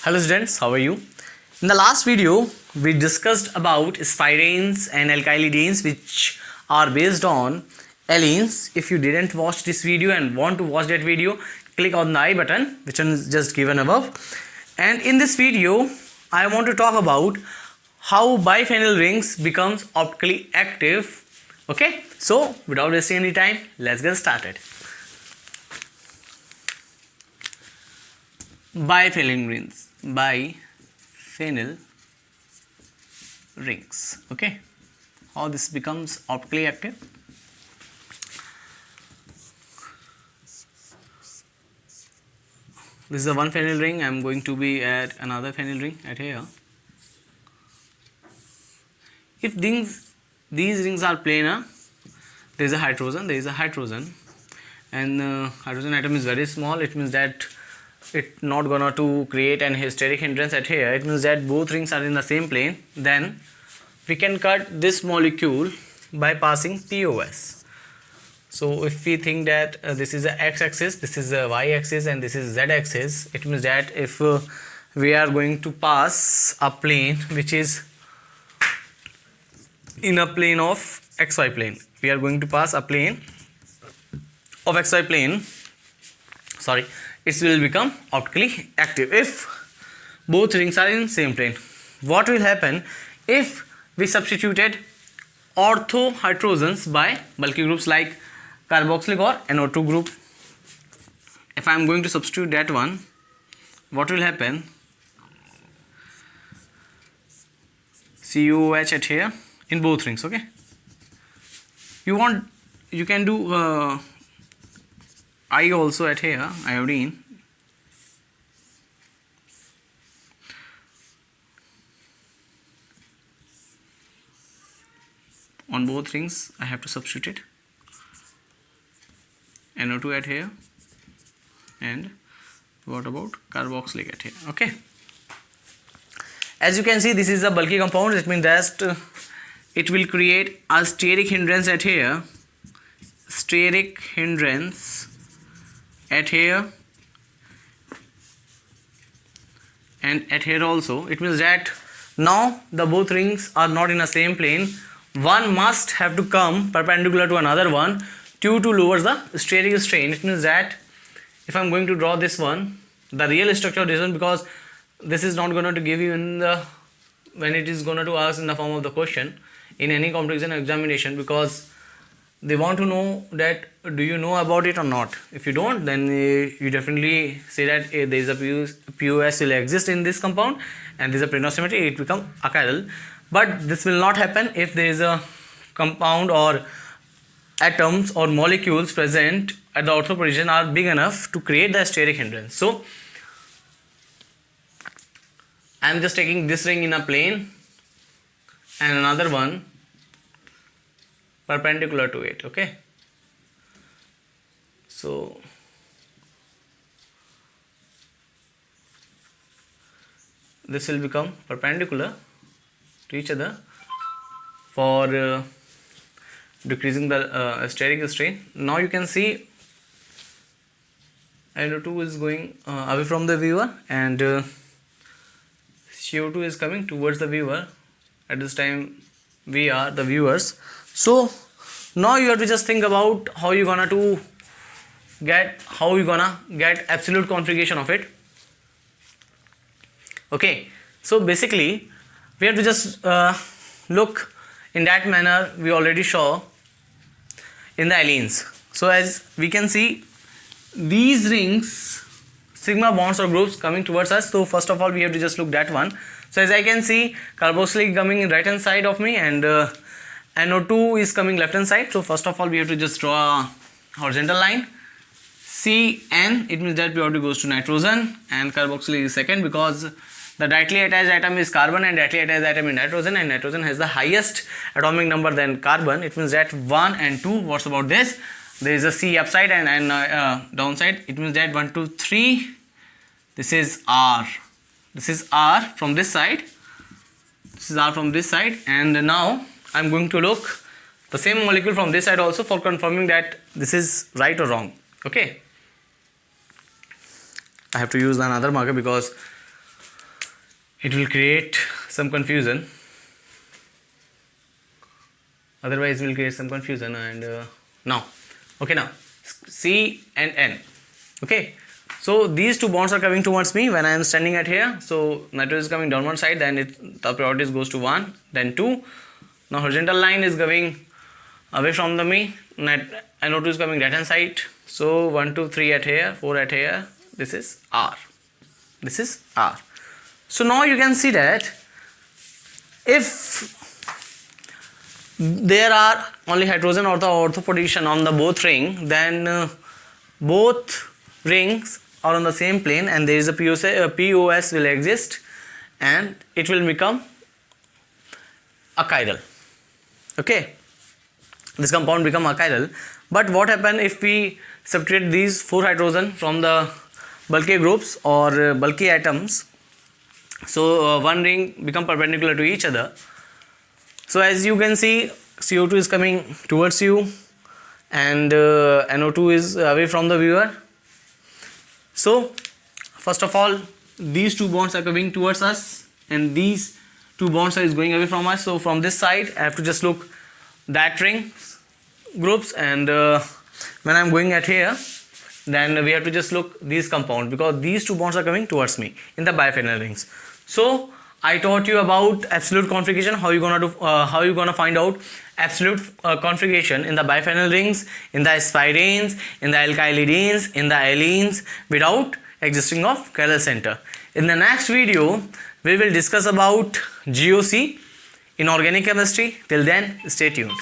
Hello students, how are you? In the last video, we discussed about spirenes and alkylidenes which are based on allenes. If you didn't watch this video and want to watch that video, click on the I button which is just given above. And in this video, I want to talk about how biphenyl rings becomes optically active. Okay, so without wasting any time, let's get started. Biphenyl rings. Okay, how this becomes optically active. This is a one phenyl ring. I am going to be at another phenyl ring at here. If these rings are planar, there is a hydrogen, and hydrogen atom is very small. It means that it's not gonna to create an steric hindrance at here. It means that both rings are in the same plane. Then we can cut this molecule by passing POS. So if we think that this is the x-axis, this is the y-axis, and this is z-axis, it means that if we are going to pass a plane which is in a plane of xy plane, we are going to pass a plane of xy plane, it will become optically active if both rings are in same plane. What will happen if we substituted ortho hydrogens by bulky groups like carboxylic or NO2 group? If I am going to substitute that one, what will happen? COOH at here in both rings. Okay, you can do I also at here, iodine. On both rings I have to substitute it. NO2 at here, and what about carboxylic at here? Okay, as you can see, this is a bulky compound. It means that it will create a steric hindrance at here, and at here also. It means that now the both rings are not in the same plane. One must have to come perpendicular to another one to lower the steric strain. It means that if I am going to draw this one, the real structure of this one, because this is not going to give you in the when it is going to ask in the form of the question in any competition examination, because they want to know that do you know about it or not. If you don't, then you definitely say that there is a POS will exist in this compound and there is a planar symmetry, it become achiral. But this will not happen if there is a compound or atoms or molecules present at the ortho position are big enough to create the steric hindrance. So I am just taking this ring in a plane and another one perpendicular to it. Okay, so this will become perpendicular to each other for decreasing the steric strain. Now you can see NO2 is going away from the viewer and CO2 is coming towards the viewer. At this time we are the viewers. So now you have to just think about how you gonna get absolute configuration of it. Okay, so basically we have to just look in that manner we already saw in the allenes. So as we can see, these rings, sigma bonds or groups coming towards us. So first of all we have to just look that one. So as I can see, carboxylic coming in right hand side of me and NO2 is coming left hand side. So first of all we have to just draw a horizontal line. CN, it means that priority goes to nitrogen and carboxylic is second, because the directly attached atom is carbon and directly attached atom is nitrogen, and nitrogen has the highest atomic number than carbon. It means that 1 and 2. What's about this? There is a C upside and downside. It means that 1, 2, 3. This is R. This is R from this side. This is R from this side. And now I am going to look the same molecule from this side also for confirming that this is right or wrong. Okay, I have to use another marker because it will create some confusion. Otherwise we'll create some confusion. And now C and N. Okay, so these two bonds are coming towards me when I am standing at here. So nitrogen is coming down one side, then the priorities goes to 1, then 2. Now horizontal line is going away from me. NO2 is coming right hand side. So 1, 2, 3 at here, 4 at here. This is R. This is R. So now you can see that if there are only hydrogen or the ortho position on the both ring, then both rings are on the same plane and there is a POS will exist and it will become a chiral. Okay, this compound become a chiral. But what happen if we subtract these 4 hydrogen from the bulky groups or bulky atoms? So one ring become perpendicular to each other. So as you can see, CO2 is coming towards you and NO2 is away from the viewer. So first of all, these two bonds are coming towards us and these two bonds are going away from us. So from this side I have to just look that ring groups, and when I am going at here, then we have to just look these compounds because these two bonds are coming towards me in the biphenyl rings. So I taught you about absolute configuration, how you gonna find out absolute configuration in the biphenyl rings, in the spirenes, in the alkylidenes, in the allenes without existing of chiral center. In the next video we will discuss about GOC in organic chemistry. Till then, stay tuned.